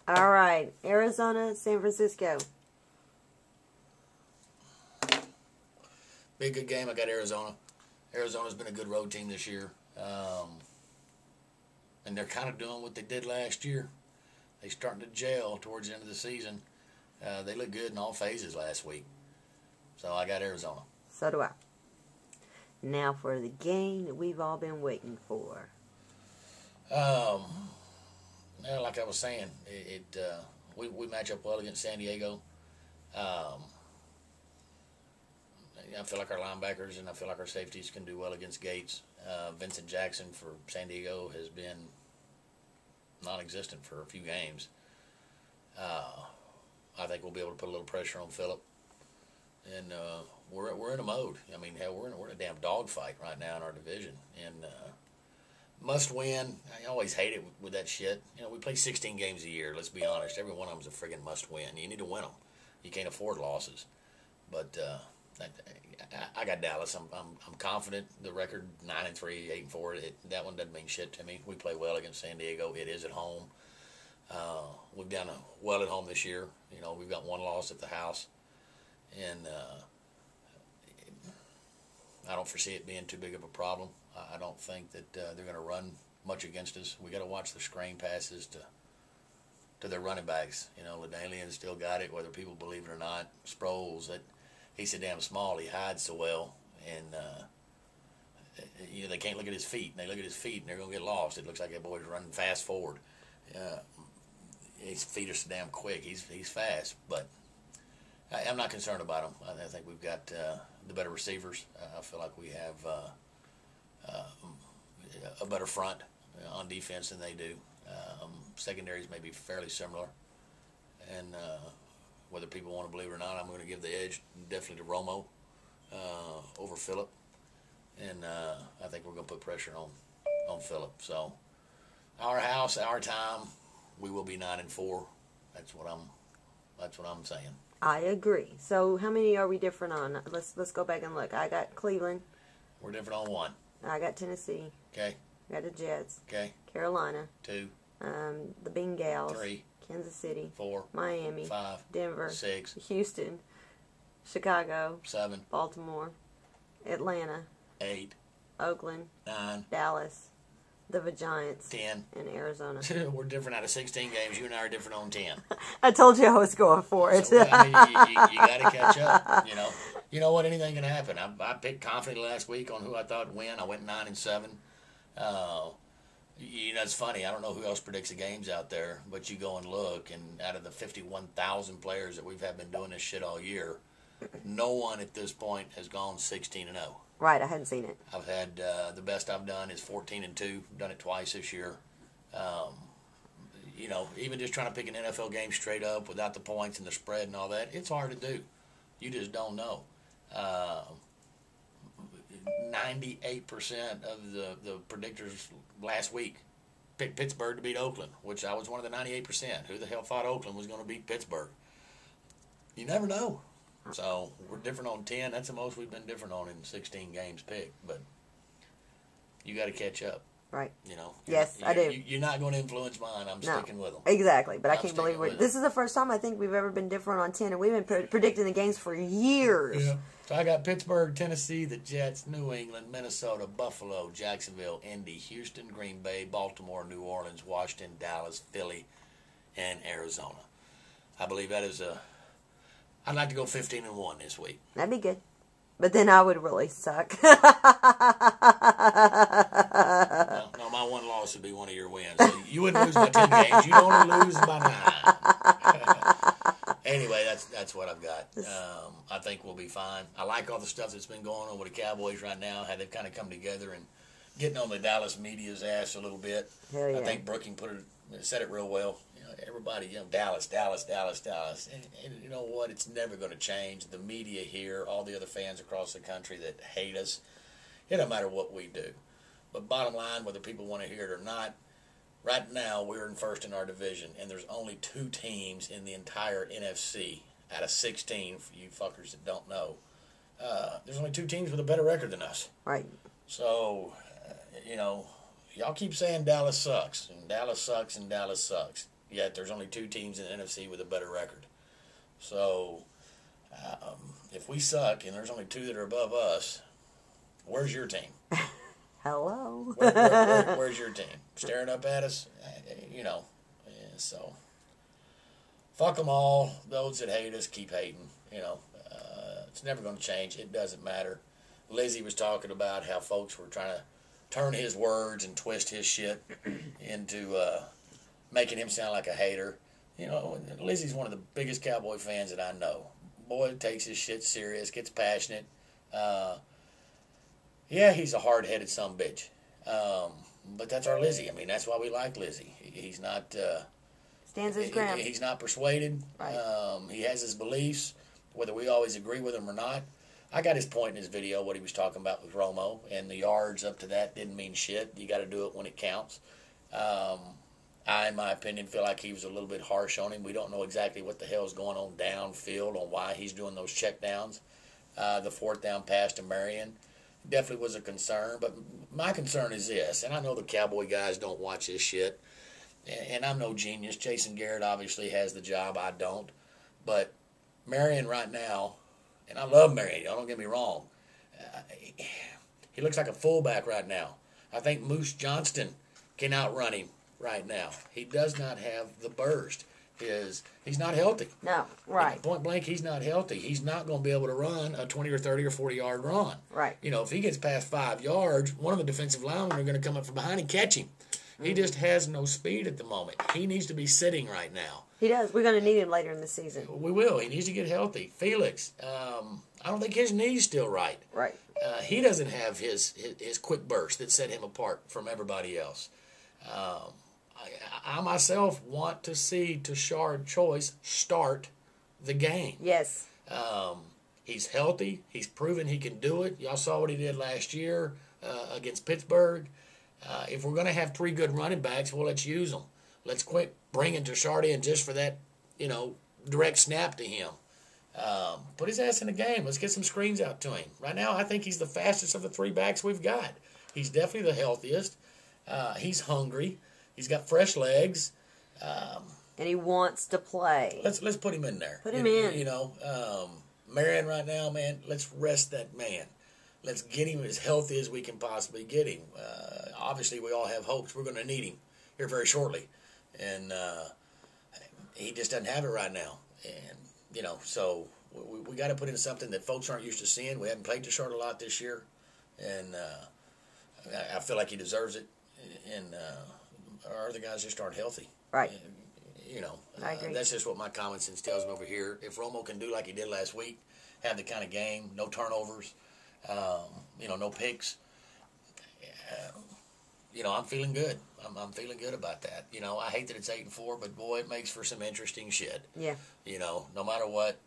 All right, Arizona, San Francisco. Be a good game. I got Arizona. Arizona's been a good road team this year. And they're kind of doing what they did last year. They starting to gel towards the end of the season. They looked good in all phases last week. So I got Arizona. So do I. Now for the game that we've all been waiting for. Well, like I was saying, we match up well against San Diego. I feel like our linebackers and I feel like our safeties can do well against Gates. Vincent Jackson for San Diego has been non-existent for a few games. I think we'll be able to put a little pressure on Phillip. And we're in a mode. I mean, hell, we're in a damn dogfight right now in our division. And must win. I always hate it with that shit. You know, we play 16 games a year. Let's be honest. Every one of them's a friggin' must win. You need to win them. You can't afford losses. But I got Dallas. I'm confident. The record 9-3, 8-4. That one doesn't mean shit to me. We play well against San Diego. It is at home. We've done well at home this year. You know, we've got one loss at the house, and I don't foresee it being too big of a problem. I don't think that they're going to run much against us. We got to watch the screen passes to their running backs. You know, LaDainian still got it, whether people believe it or not. Sproles, he's so damn small, he hides so well, and you know, they can't look at his feet. And they look at his feet, and they're going to get lost. It looks like that boy's running fast forward. His feet are so damn quick. He's fast, but I'm not concerned about him. I think we've got the better receivers. I feel like we have a better front on defense than they do. Secondaries may be fairly similar, and whether people want to believe it or not, I'm going to give the edge definitely to Romo over Phillip, and I think we're going to put pressure on Phillip. So our house, our time, we will be 9-4. That's what I'm saying. I agree. So how many are we different on? Let's go back and look. I got Cleveland. We're different on 1. I got Tennessee. Okay. I got the Jets. Okay. Carolina. 2. The Bengals. 3. Kansas City. 4. Miami. 5. Denver. 6. Houston. Chicago. 7. Baltimore. Atlanta. 8. Oakland. 9. Dallas. The Giants. 10. And Arizona. We're different out of 16 games. You and I are different on 10. I told you I was going for it. So, I mean, you got to catch up. You know what? Anything can happen. I picked confidently last week on who I thought would win. I went 9-7. You know, it's funny. I don't know who else predicts the games out there, but you go and look, and out of the 51,000 players that we've been doing this shit all year, no one at this point has gone 16-0. Right, I hadn't seen it. I've had the best I've done is 14-2. Done it twice this year. You know, even just trying to pick an NFL game straight up without the points and the spread and all that, it's hard to do. You just don't know. 98% of the predictors last week picked Pittsburgh to beat Oakland, which I was one of the 98%. Who the hell thought Oakland was going to beat Pittsburgh? You never know. So we're different on 10. That's the most we've been different on in 16 games picked. But you got to catch up. Right. You know. Yes, I do. You're not going to influence mine. I'm sticking with them. Exactly. But I I'm can't believe sticking with this is the first time I think we've ever been different on 10, and we've been predicting the games for years. Yeah. So I got Pittsburgh, Tennessee, the Jets, New England, Minnesota, Buffalo, Jacksonville, Indy, Houston, Green Bay, Baltimore, New Orleans, Washington, Dallas, Philly, and Arizona. I believe that is I'd like to go 15-1 this week. That'd be good. But then I would really suck. No, my one loss would be one of your wins. So you wouldn't lose by 10 games. You'd only lose by 9. Anyway, that's what I've got. I think we'll be fine. I like all the stuff that's been going on with the Cowboys right now, how they've kind of come together and getting on the Dallas media's ass a little bit. Hell yeah. I think Brooking said it real well. Everybody, Dallas. And you know what? It's never going to change. The media here, all the other fans across the country that hate us, it don't matter what we do. But bottom line, whether people want to hear it or not, right now we're in first in our division, and there's only 2 teams in the entire NFC out of 16, for you fuckers that don't know. There's only 2 teams with a better record than us. Right. So, y'all keep saying Dallas sucks, and Dallas sucks, and Dallas sucks. yet there's only 2 teams in the NFC with a better record. So, if we suck and there's only 2 that are above us, where's your team? Hello. Where's your team? Staring up at us? You know, so fuck them all. Those that hate us, keep hating. You know, it's never going to change. It doesn't matter. Lizzie was talking about how folks were trying to turn his words and twist his shit into making him sound like a hater. You know, Lizzie's one of the biggest Cowboy fans that I know. Boy takes his shit serious, gets passionate. Yeah, he's a hard-headed sumbitch. But that's our Lizzie. I mean, that's why we like Lizzie. He's not... Stands his ground. He's not persuaded. Right. He has his beliefs, whether we always agree with him or not. I got his point in his video, what he was talking about with Romo, and the yards up to that didn't mean shit. You got to do it when it counts. I, in my opinion, feel like he was a little bit harsh on him. We don't know exactly what the hell is going on downfield on why he's doing those checkdowns. The 4th down pass to Marion definitely was a concern. But my concern is this, and I know the Cowboy guys don't watch this shit, and I'm no genius. Jason Garrett obviously has the job. I don't. But Marion right now, and I love Marion, don't get me wrong, he looks like a fullback right now. I think Moose Johnston can outrun him right now. He does not have the burst. He's not healthy. No, right. Point blank, he's not healthy. He's not going to be able to run a 20 or 30 or 40-yard run. Right. You know, if he gets past 5 yards, one of the defensive linemen are going to come up from behind and catch him. He just has no speed at the moment. He needs to be sitting right now. He does. We're going to need him later in the season. We will. He needs to get healthy. Felix, I don't think his knee's still right. Right. He doesn't have his quick burst that set him apart from everybody else. I myself want to see Tashard Choice start the game. Yes. He's healthy. He's proven he can do it. Y'all saw what he did last year against Pittsburgh. If we're going to have 3 good running backs, well, let's use them. Let's quit bringing Tashard in just for that, direct snap to him. Put his ass in the game. Let's get some screens out to him. Right now, I think he's the fastest of the 3 backs we've got. He's definitely the healthiest. He's hungry. He's got fresh legs. And he wants to play. Let's put him in there. Put him in. Marion right now, man, let's rest that man. Let's get him as healthy as we can possibly get him. Obviously, we all have hopes. We're going to need him here very shortly. And he just doesn't have it right now. And, so we got to put in something that folks aren't used to seeing. We haven't played Tashard a lot this year. And I feel like he deserves it. And our other guys just aren't healthy. Right. I agree. That's just what my common sense tells me over here. If Romo can do like he did last week, have the kind of game, no turnovers, no picks, I'm feeling good. I'm feeling good about that. I hate that it's 8-4, but boy, it makes for some interesting shit. Yeah. No matter what,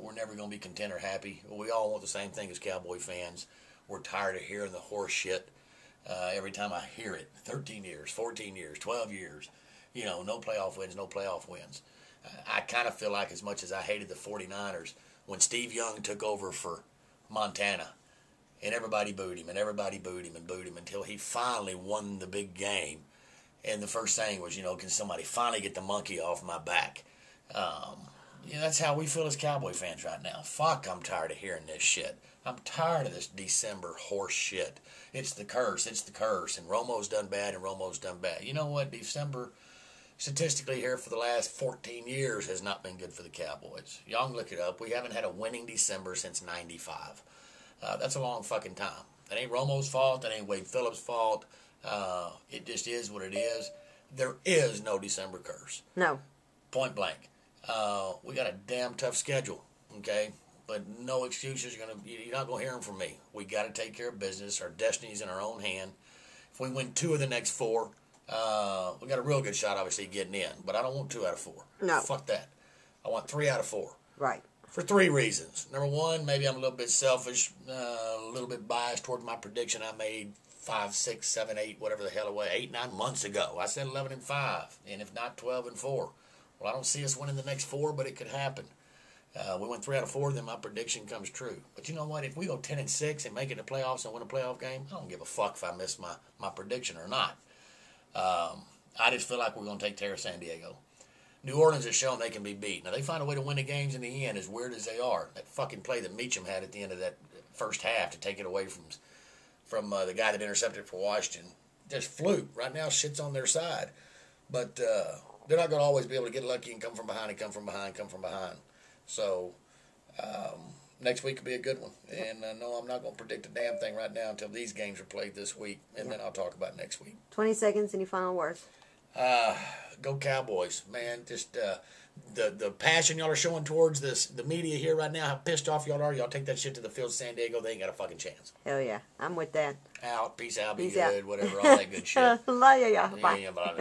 we're never going to be content or happy. We all want the same thing as Cowboy fans. We're tired of hearing the horse shit. Every time I hear it, 13 years, 14 years, 12 years, no playoff wins, no playoff wins. I kind of feel like as much as I hated the 49ers, when Steve Young took over for Montana, and everybody booed him, and everybody booed him and booed him until he finally won the big game. And the first thing was, can somebody finally get the monkey off my back? That's how we feel as Cowboy fans right now. Fuck, I'm tired of hearing this shit. I'm tired of this December horse shit. It's the curse, and Romo's done bad, and Romo's done bad. You know what? December, statistically here for the last 14 years, has not been good for the Cowboys. Y'all can look it up. We haven't had a winning December since 95. That's a long fucking time. That ain't Romo's fault. That ain't Wade Phillips' fault. It just is what it is. There is no December curse. No. Point blank. We got a damn tough schedule, okay? But no excuses. You're not going to hear them from me. We got to take care of business. Our destiny's in our own hand. If we win 2 of the next 4, we got a real good shot, obviously, getting in. But I don't want 2 out of 4. No. Fuck that. I want 3 out of 4. Right. For 3 reasons. Number 1, maybe I'm a little bit selfish, a little bit biased toward my prediction I made 5, 6, 7, 8, whatever the hell it was, 8, 9 months ago. I said 11-5, and if not 12-4. Well, I don't see us winning the next 4, but it could happen. We went 3 out of 4, then my prediction comes true. But you know what? If we go 10-6 and make it to playoffs and win a playoff game, I don't give a fuck if I miss my prediction or not. I just feel like we're going to take care of San Diego. New Orleans has shown they can be beat. Now, they find a way to win the games in the end, as weird as they are. That fucking play that Meacham had at the end of that first half to take it away from the guy that intercepted it for Washington. Just fluke. Right now, shit's on their side. But they're not going to always be able to get lucky and come from behind and come from behind, come from behind. So, next week will be a good one. And no, I'm not going to predict a damn thing right now until these games are played this week. And then I'll talk about next week. 20 seconds, any final words? Go Cowboys, man. Just the passion y'all are showing towards the media here right now, how pissed off y'all are. Y'all take that shit to the field, San Diego, they ain't got a fucking chance. Hell yeah. I'm with that. Out, peace out, be Peace good, out. whatever, all that good shit. Love ya. Bye. Yeah, but